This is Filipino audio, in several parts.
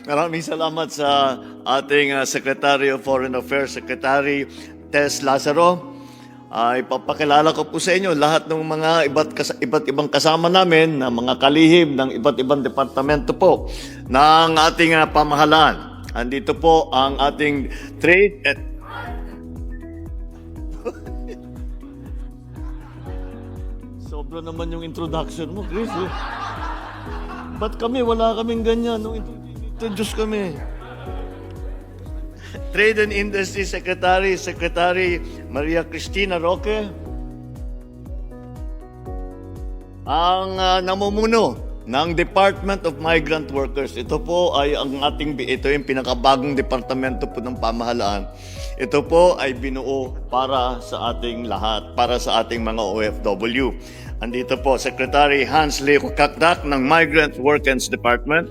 Maraming salamat sa ating Secretary of Foreign Affairs, Secretary Tess Lazaro. Ipapakilala ko po sa inyo lahat ng mga iba't ibang kasama namin na mga kalihim ng iba't ibang departamento po ng ating pamahalaan. Andito po ang ating trade at sobra naman yung introduction mo, Chris. Ba't kami? Wala kaming ganyan nung introduce kami. Trade and Industry Secretary, Secretary Maria Cristina Roque. Ang namumuno ng Department of Migrant Workers. Ito po ay ito yung pinakabagong departamento po ng pamahalaan. Ito po ay binuo para sa ating lahat, para sa ating mga OFW. Andito po Secretary Hans Leo Kakdak ng Migrant Workers Department.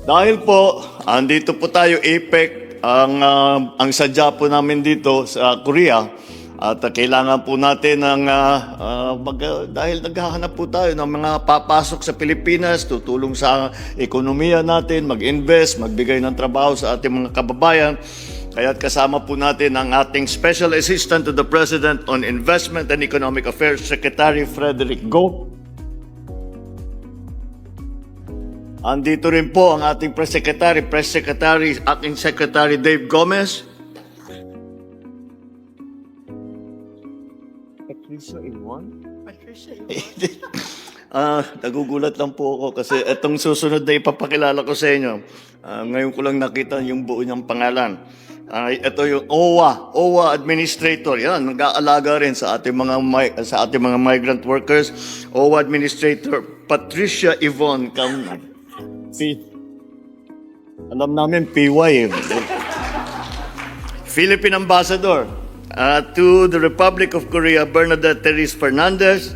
Dahil po, andito po tayo APEC, ang sadya po namin dito sa Korea at kailangan po natin ng dahil naghahanap po tayo ng mga papasok sa Pilipinas, tutulong sa ekonomiya natin, mag-invest, magbigay ng trabaho sa ating mga kababayan. Kaya't kasama po natin ang ating Special Assistant to the President on Investment and Economic Affairs, Secretary Frederick Go. Andito rin po ang ating Press Secretary, Acting Secretary Dave Gomez. Patricia in one? Patricia in one? Nagugulat lang po ako kasi itong susunod na ipapakilala ko sa inyo. Ngayon ko lang nakita yung buo niyang pangalan. Ito yung OWA Administrator. Yan, nag-aalaga rin sa ating mga migrant workers. OWA Administrator Patricia Yvonne Camna. Alam namin PY. Philippine Ambassador to the Republic of Korea, Bernadette Therese Fernandez.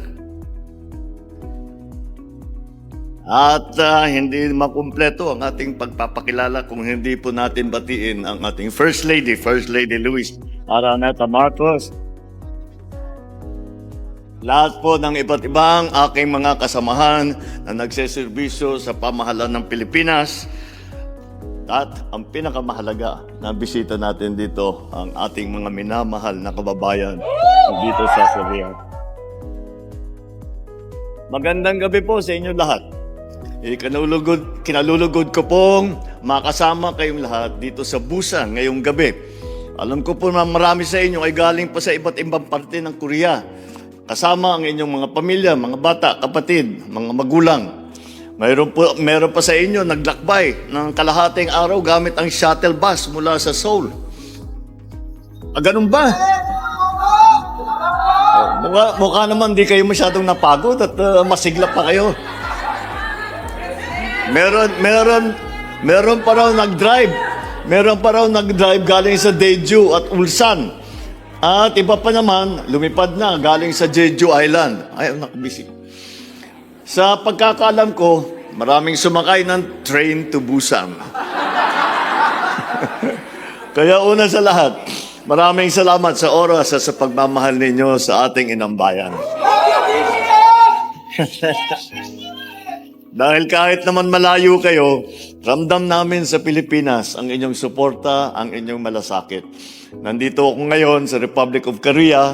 At hindi makumpleto ang ating pagpapakilala kung hindi po natin batiin ang ating First Lady Luis Araneta Marcos. Lahat po ng iba't ibang aking mga kasamahan na nagseserbisyo sa pamahalaan ng Pilipinas. At ang pinakamahalaga na bisita natin dito, ang ating mga minamahal na kababayan dito sa Korea. Magandang gabi po sa inyo lahat. Kinalulugod ko pong makasama kayong lahat dito sa Busan ngayong gabi. Alam ko po na marami sa inyo ay galing pa sa iba't ibang parte ng Korea. Kasama ang inyong mga pamilya, mga bata, kapatid, mga magulang. Mayroon pa sa inyo naglakbay ng kalahating araw gamit ang shuttle bus mula sa Seoul. Ganun ba? Mukha naman di kayo masyadong napagod at masigla pa kayo. Meron pa raw nag-drive. Meron pa raw nag-drive galing sa Daeju at Ulsan. At iba pa naman, lumipad na galing sa Jeju Island. Ay, nakabisi. Sa pagkakaalam ko, maraming sumakay ng train to Busan. Kaya una sa lahat, maraming salamat sa oras at sa pagmamahal ninyo sa ating inambayan. Dahil kahit naman malayo kayo, ramdam namin sa Pilipinas ang inyong suporta, ang inyong malasakit. Nandito ako ngayon sa Republic of Korea,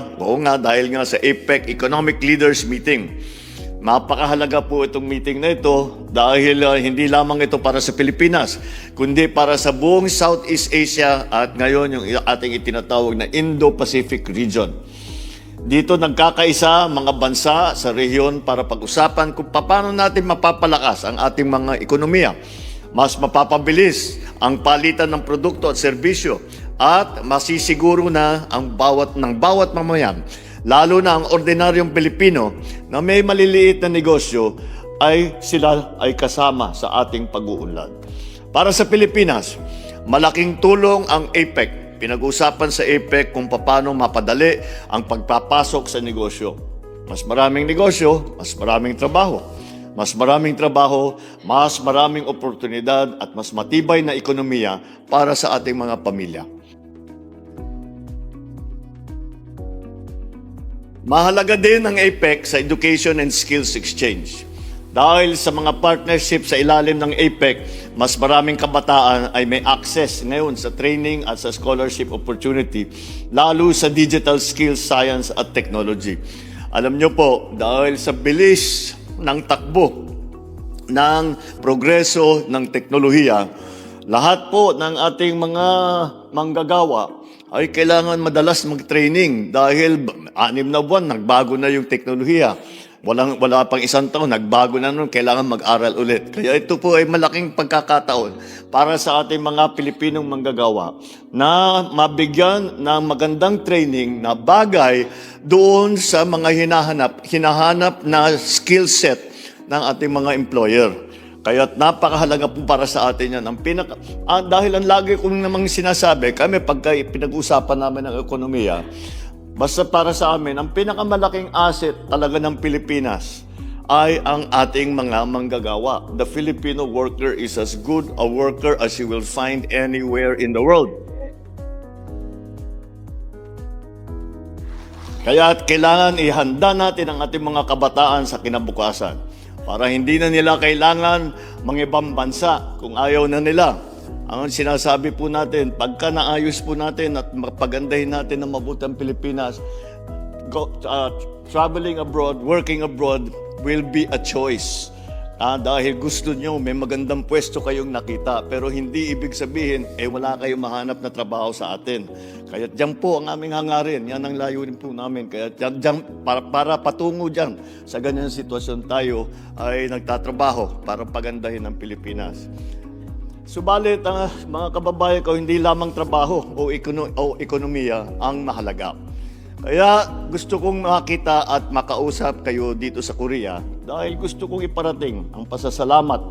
dahil nga sa APEC Economic Leaders Meeting. Mapakahalaga po itong meeting na ito dahil hindi lamang ito para sa Pilipinas, kundi para sa buong Southeast Asia at ngayon yung ating itinatawag na Indo-Pacific region. Dito nagkakaisa mga bansa sa rehiyon para pag-usapan kung paano natin mapapalakas ang ating mga ekonomiya. Mas mapapabilis ang palitan ng produkto at serbisyo at masisiguro na ang bawat mamayan, lalo na ang ordinaryong Pilipino na may maliliit na negosyo, sila ay kasama sa ating pag-uunlad. Para sa Pilipinas, malaking tulong ang APEC. Pinag-usapan sa APEC kung paano mapadali ang pagpapasok sa negosyo. Mas maraming negosyo, mas maraming trabaho. Mas maraming trabaho, mas maraming oportunidad at mas matibay na ekonomiya para sa ating mga pamilya. Mahalaga din ang APEC sa education and skills exchange. Dahil sa mga partnership sa ilalim ng APEC, mas maraming kabataan ay may access ngayon sa training at sa scholarship opportunity, lalo sa digital skills, science at technology. Alam nyo po, dahil sa bilis ng takbo ng progreso ng teknolohiya, lahat po ng ating mga manggagawa ay kailangan madalas mag-training dahil 6 na buwan, nagbago na yung teknolohiya. Wala pang 1 taon, nagbago na nun, kailangan mag-aral ulit. Kaya ito po ay malaking pagkakataon para sa ating mga Pilipinong manggagawa na mabigyan ng magandang training na bagay doon sa mga hinahanap na skill set ng ating mga employer. Kaya napakahalaga po para sa atin yan. Dahil ang lagi kong namang sinasabi, kami pagka pinag-usapan namin ng ekonomiya, basta para sa amin, ang pinakamalaking asset talaga ng Pilipinas ay ang ating mga manggagawa. The Filipino worker is as good a worker as you will find anywhere in the world. Kaya kailangan ihanda natin ang ating mga kabataan sa kinabukasan para hindi na nila kailangan mangibang bansa kung ayaw na nila. Ang sinasabi po natin, pagka naayos po natin at mapagandahin natin ng mabuti ang Pilipinas, traveling abroad, working abroad will be a choice. Dahil gusto nyo, may magandang pwesto kayong nakita, pero hindi ibig sabihin, wala kayong mahanap na trabaho sa atin. Kaya dyan po ang aming hangarin, yan ang layunin po namin. Kaya dyan, para patungo dyan, sa ganyan sitwasyon tayo ay nagtatrabaho para pagandahin ang Pilipinas. Subalit, mga kababayan ko, hindi lamang trabaho o ekonomiya ang mahalaga. Kaya gusto kong makita at makausap kayo dito sa Korea dahil gusto kong iparating ang pasasalamat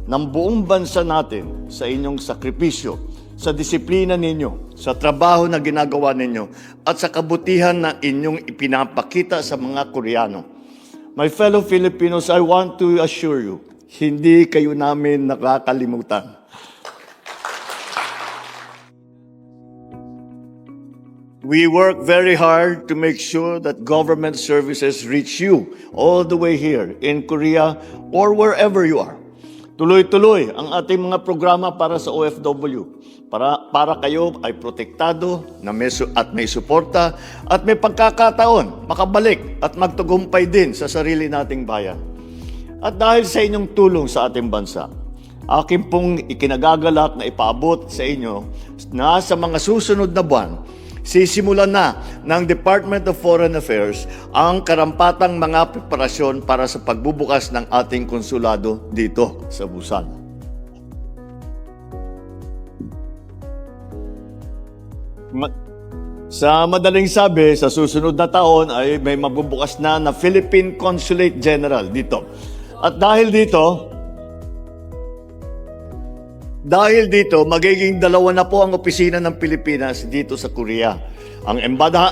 ng buong bansa natin sa inyong sakripisyo, sa disiplina ninyo, sa trabaho na ginagawa ninyo, at sa kabutihan na inyong ipinapakita sa mga Koreano. My fellow Filipinos, I want to assure you, hindi kayo namin nakakalimutan. We work very hard to make sure that government services reach you all the way here in Korea or wherever you are. Tuloy-tuloy ang ating mga programa para sa OFW. Para kayo ay protektado at may suporta at may pagkakataon makabalik at magtagumpay din sa sarili nating bayan. At dahil sa inyong tulong sa ating bansa, akin pong ikinagagalak na ipaabot sa inyo na sa mga susunod na buwan, sisimulan na ng Department of Foreign Affairs ang karampatang mga preparasyon para sa pagbubukas ng ating konsulado dito sa Busan. Sa madaling sabi, sa susunod na taon ay may magbubukas na Philippine Consulate General dito. At dahil dito, magiging 2 na po ang opisina ng Pilipinas dito sa Korea.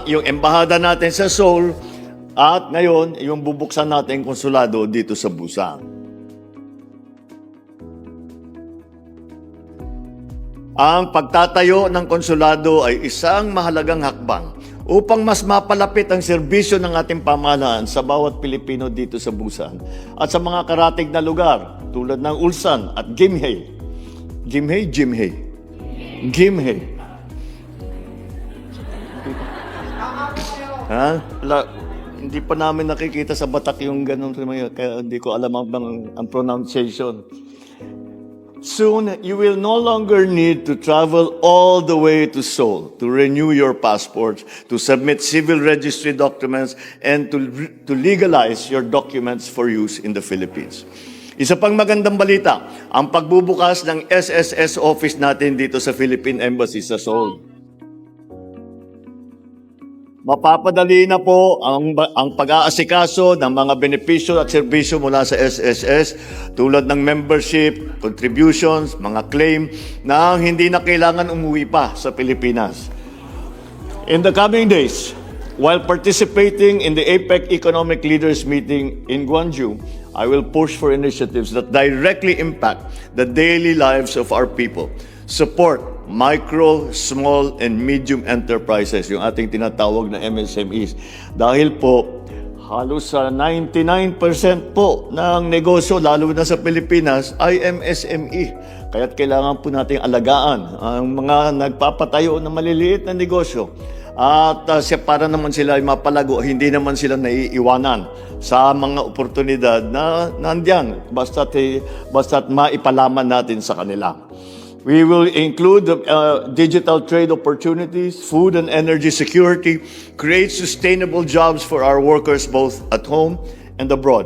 Yung embahada natin sa Seoul at ngayon, yung bubuksan natin konsulado dito sa Busan. Ang pagtatayo ng konsulado ay isang mahalagang hakbang upang mas mapalapit ang serbisyo ng ating pamahalaan sa bawat Pilipino dito sa Busan at sa mga karatig na lugar tulad ng Ulsan at Gimhae. Gimhae. Hindi pa namin nakikita sa Batak yung ganun, kaya hindi ko alam ang pronunciation. Soon, you will no longer need to travel all the way to Seoul to renew your passports, to submit civil registry documents, and to legalize your documents for use in the Philippines. Isa pang magandang balita, ang pagbubukas ng SSS office natin dito sa Philippine Embassy sa Seoul. Mapapadali na po ang pag-aasikaso ng mga benepisyo at serbisyo mula sa SSS tulad ng membership, contributions, mga claim na hindi na kailangan umuwi pa sa Pilipinas. In the coming days, while participating in the APEC Economic Leaders Meeting in Gwangju, I will push for initiatives that directly impact the daily lives of our people. Support micro, small, and medium enterprises, yung ating tinatawag na MSMEs. Dahil po, halos sa 99% po ng negosyo, lalo na sa Pilipinas, ay MSME. Kaya't kailangan po nating alagaan ang mga nagpapatayo ng maliliit na negosyo. At para naman sila ay mapalago, hindi naman sila naiiwanan sa mga oportunidad na nandiyan, basta't maipalaman natin sa kanila. We will include digital trade opportunities, food and energy security, create sustainable jobs for our workers both at home and abroad.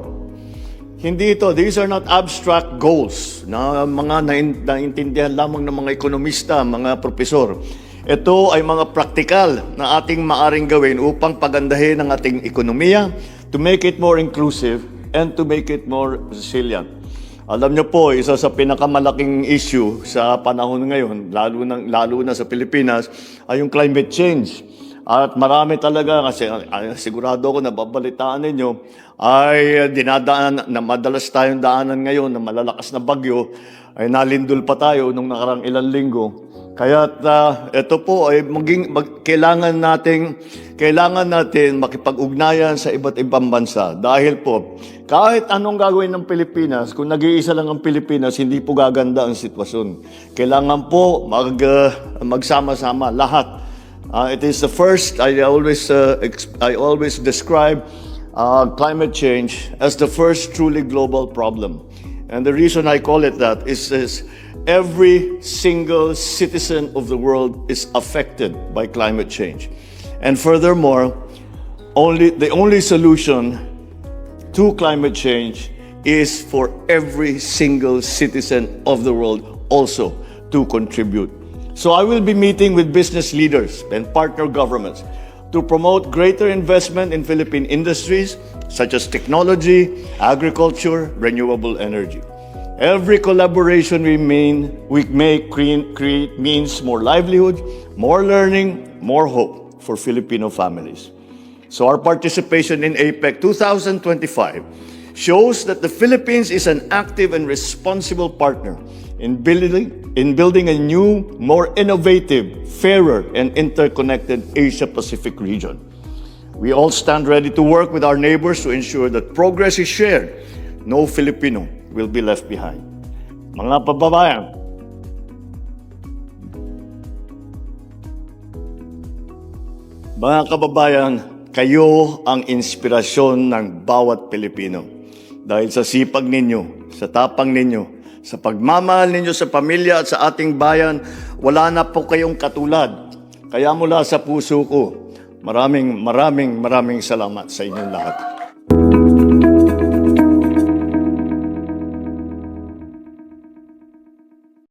These are not abstract goals na mga naintindihan lamang ng mga ekonomista, mga propesor. Ito ay mga praktikal na ating maaring gawin upang pagandahin ang ating ekonomiya, to make it more inclusive and to make it more resilient. Alam niyo po, isa sa pinakamalaking issue sa panahon ngayon, lalo na sa Pilipinas, ay yung climate change. At marami talaga, kasi sigurado ako nababalitaan ninyo, ay madalas tayong daanan ngayon na malalakas na bagyo, ay nalindol pa tayo nung nakarang ilang linggo. Kaya ito po ay kailangan natin makipag-ugnayan sa iba't ibang bansa. Dahil po, kahit anong gagawin ng Pilipinas, kung nag-iisa lang ang Pilipinas, hindi po gaganda ang sitwasyon. Kailangan po magsama-sama lahat. It is the first, I always describe climate change as the first truly global problem. And the reason I call it that is every single citizen of the world is affected by climate change. And furthermore, the only solution to climate change is for every single citizen of the world also to contribute. So I will be meeting with business leaders and partner governments to promote greater investment in Philippine industries such as technology, agriculture, renewable energy. Every collaboration we make means more livelihood, more learning, more hope for Filipino families. So our participation in APEC 2025 shows that the Philippines is an active and responsible partner in building a new, more innovative, fairer, and interconnected Asia-Pacific region. We all stand ready to work with our neighbors to ensure that progress is shared. No Filipino will be left behind. Mga kababayan, kayo ang inspirasyon ng bawat Pilipino. Dahil sa sipag ninyo, sa tapang ninyo, sa pagmamahal ninyo sa pamilya at sa ating bayan, wala na po kayong katulad. Kaya mula sa puso ko, maraming salamat sa inyong lahat.